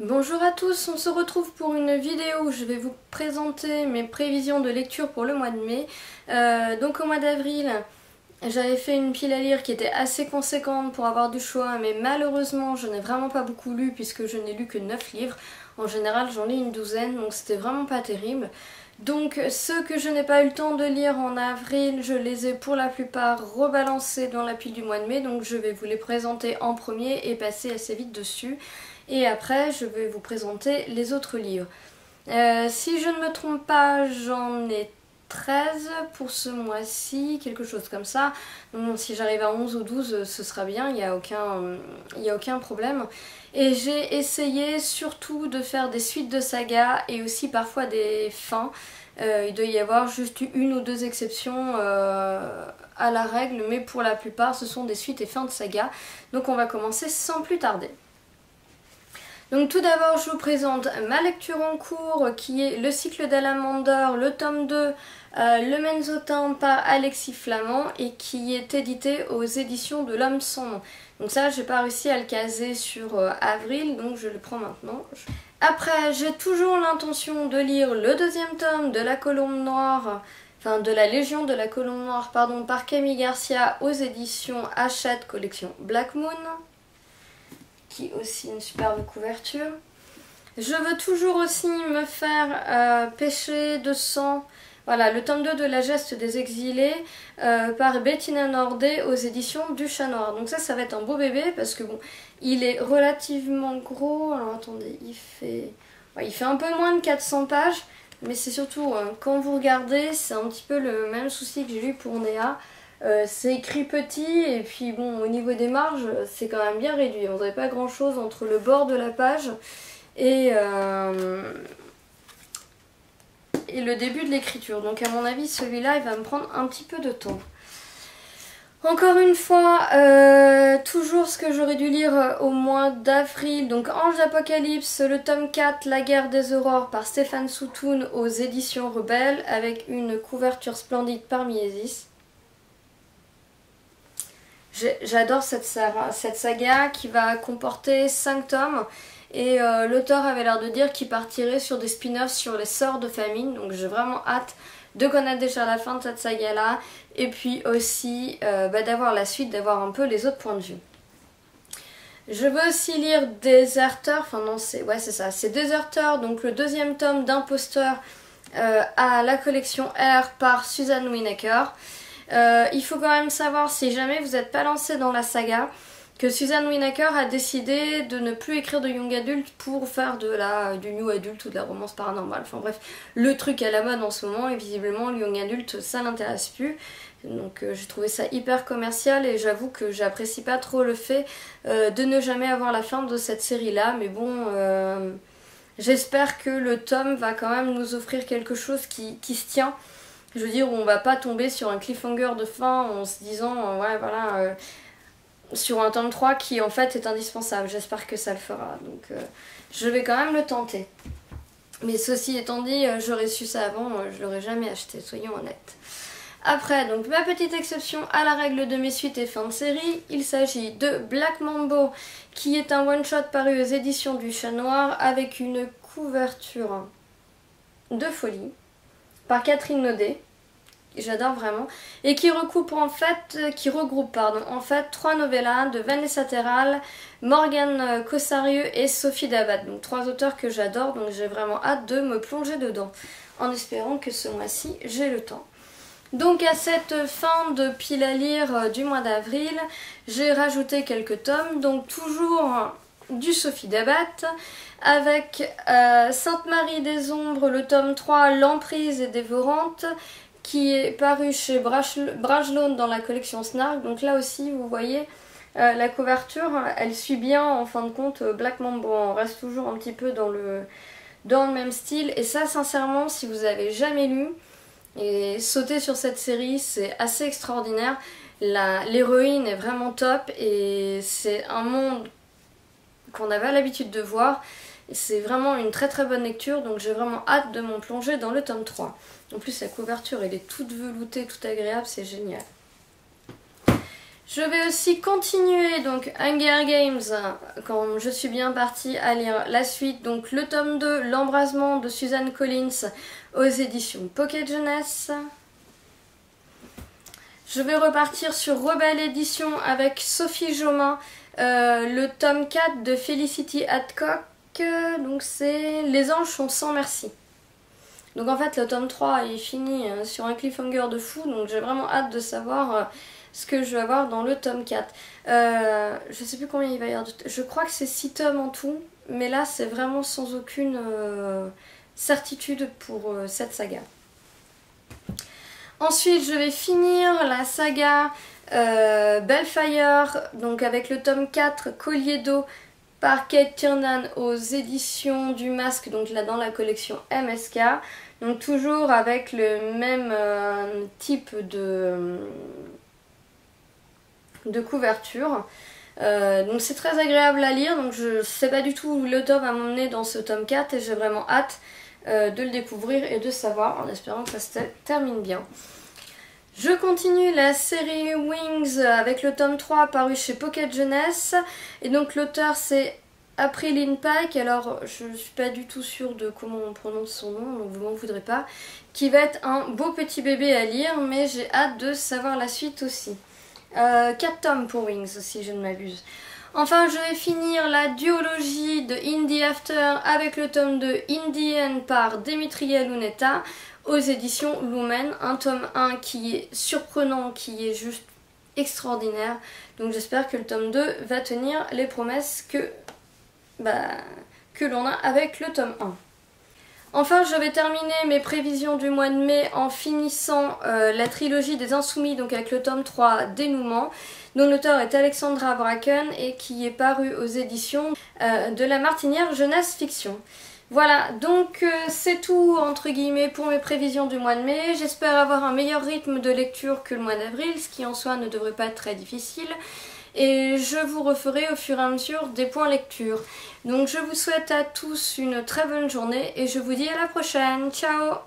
Bonjour à tous, on se retrouve pour une vidéo où je vais vous présenter mes prévisions de lecture pour le mois de mai. Donc au mois d'avril, j'avais fait une pile à lire qui était assez conséquente pour avoir du choix, mais malheureusement je n'ai vraiment pas beaucoup lu puisque je n'ai lu que 9 livres. En général j'en lis une douzaine, donc c'était vraiment pas terrible. Donc ceux que je n'ai pas eu le temps de lire en avril, je les ai pour la plupart rebalancés dans la pile du mois de mai, donc je vais vous les présenter en premier et passer assez vite dessus. Et après je vais vous présenter les autres livres. Si je ne me trompe pas, j'en ai 13 pour ce mois-ci, quelque chose comme ça. Donc si j'arrive à 11 ou 12, ce sera bien, il n'y a aucun problème. Et j'ai essayé surtout de faire des suites de sagas et aussi parfois des fins. Il doit y avoir juste une ou deux exceptions à la règle, mais pour la plupart ce sont des suites et fins de sagas. Donc on va commencer sans plus tarder. Donc tout d'abord je vous présente ma lecture en cours qui est Le cycle d'Alamander, le tome 2, Le Menzotin par Alexis Flamand et qui est édité aux éditions de l'Homme sans nom. Donc ça j'ai pas réussi à le caser sur avril, donc je le prends maintenant. Après j'ai toujours l'intention de lire le deuxième tome de La Colombe Noire, enfin de la Légion de la Colombe Noire pardon, par Camille Garcia aux éditions Hachette collection Black Moon, qui est aussi une superbe couverture. Je veux toujours aussi me faire Péché de sang, voilà, le tome 2 de La Geste des Exilés par Bettina Nordé aux éditions du Chat Noir. Donc ça va être un beau bébé parce que bon, il est relativement gros. Alors attendez, il fait un peu moins de 400 pages, mais c'est surtout quand vous regardez, c'est un petit peu le même souci que j'ai eu pour Néa. C'est écrit petit et puis bon au niveau des marges c'est quand même bien réduit, on dirait pas grand chose entre le bord de la page et le début de l'écriture, donc à mon avis celui-là il va me prendre un petit peu de temps. Encore une fois, toujours ce que j'aurais dû lire au mois d'avril, donc Ange d'Apocalypse, le tome 4, La guerre des aurores par Stéphane Soutoun aux éditions Rebelles avec une couverture splendide par Miésis. J'adore cette saga qui va comporter 5 tomes et l'auteur avait l'air de dire qu'il partirait sur des spin-offs sur les sorts de famine, donc j'ai vraiment hâte de connaître déjà la fin de cette saga là et puis aussi d'avoir la suite, d'avoir un peu les autres points de vue. Je veux aussi lire Déserteur, enfin non c'est ça, c'est Déserteur, donc le deuxième tome d'Imposteur à la collection R par Suzanne Winokur. Il faut quand même savoir, si jamais vous n'êtes pas lancé dans la saga, que Suzanne Winokur a décidé de ne plus écrire de young adult pour faire du new adult ou de la romance paranormale. Enfin bref, le truc à la mode en ce moment, et visiblement le young adult ça l'intéresse plus. Donc j'ai trouvé ça hyper commercial et j'avoue que j'apprécie pas trop le fait de ne jamais avoir la fin de cette série là, mais bon j'espère que le tome va quand même nous offrir quelque chose qui se tient. Je veux dire, on va pas tomber sur un cliffhanger de fin en se disant, ouais voilà, sur un tome 3 qui en fait est indispensable. J'espère que ça le fera, donc je vais quand même le tenter. Mais ceci étant dit, j'aurais su ça avant, je l'aurais jamais acheté, soyons honnêtes. Après, donc ma petite exception à la règle de mes suites et fins de série, il s'agit de Black Mambo, qui est un one-shot paru aux éditions du Chat Noir avec une couverture de folie par Catherine Naudet, j'adore vraiment, et qui regroupe en fait 3 novellas de Vanessa Terral, Morgane Cossarieux et Sophie Dabat, donc 3 auteurs que j'adore, donc j'ai vraiment hâte de me plonger dedans, en espérant que ce mois-ci j'ai le temps. Donc à cette fin de pile à lire du mois d'avril, j'ai rajouté quelques tomes, donc toujours du Sophie Dabat, avec Sainte-Marie des Ombres, le tome 3, L'Emprise est dévorante, qui est paru chez Bragelonne dans la collection Snark. Donc là aussi, vous voyez, la couverture, elle suit bien en fin de compte Black Mambo. On reste toujours un petit peu dans le même style. Et ça, sincèrement, si vous avez jamais lu, et sauter sur cette série, c'est assez extraordinaire. L'héroïne est vraiment top et c'est un monde qu'on n'avait l'habitude de voir. C'est vraiment une très très bonne lecture, donc j'ai vraiment hâte de m'en plonger dans le tome 3. En plus la couverture elle est toute veloutée, toute agréable, c'est génial. Je vais aussi continuer donc Hunger Games quand je suis bien partie à lire la suite, donc le tome 2, L'embrasement de Suzanne Collins aux éditions Pocket Jeunesse. Je vais repartir sur Rebelle Édition avec Sophie Jomain, le tome 4 de Felicity Hadcock, donc c'est Les anges sont sans merci. Donc en fait le tome 3 est fini sur un cliffhanger de fou, donc j'ai vraiment hâte de savoir ce que je vais avoir dans le tome 4. Je sais plus combien il va y avoir, je crois que c'est 6 tomes en tout, mais là c'est vraiment sans aucune certitude pour cette saga. Ensuite je vais finir la saga Bellfire, donc avec le tome 4 Collier d'eau par Kate Tiernan aux éditions du Masque, donc là dans la collection MSK. Donc toujours avec le même type de couverture. Donc c'est très agréable à lire, donc je sais pas du tout où l'auteur va m'emmener dans ce tome 4 et j'ai vraiment hâte de le découvrir et de savoir, en espérant que ça se termine bien. Je continue la série Wings avec le tome 3 paru chez Pocket Jeunesse, et donc l'auteur c'est Aprilline Pike, alors je ne suis pas du tout sûre de comment on prononce son nom, donc vous m'en voudrez pas, qui va être un beau petit bébé à lire, mais j'ai hâte de savoir la suite aussi. 4 tomes pour Wings si je ne m'abuse. Enfin je vais finir la duologie de Indie After avec le tome de Indienne par Demetria Lunetta aux éditions Lumen, un tome 1 qui est surprenant, qui est juste extraordinaire, donc j'espère que le tome 2 va tenir les promesses que l'on a avec le tome 1. Enfin, je vais terminer mes prévisions du mois de mai en finissant la trilogie des Insoumis, donc avec le tome 3 Dénouement, dont l'auteur est Alexandra Bracken et qui est paru aux éditions de La Martinière Jeunesse Fiction. Voilà, donc c'est tout entre guillemets pour mes prévisions du mois de mai. J'espère avoir un meilleur rythme de lecture que le mois d'avril, ce qui en soi ne devrait pas être très difficile. Et je vous referai au fur et à mesure des points lecture. Donc je vous souhaite à tous une très bonne journée et je vous dis à la prochaine. Ciao!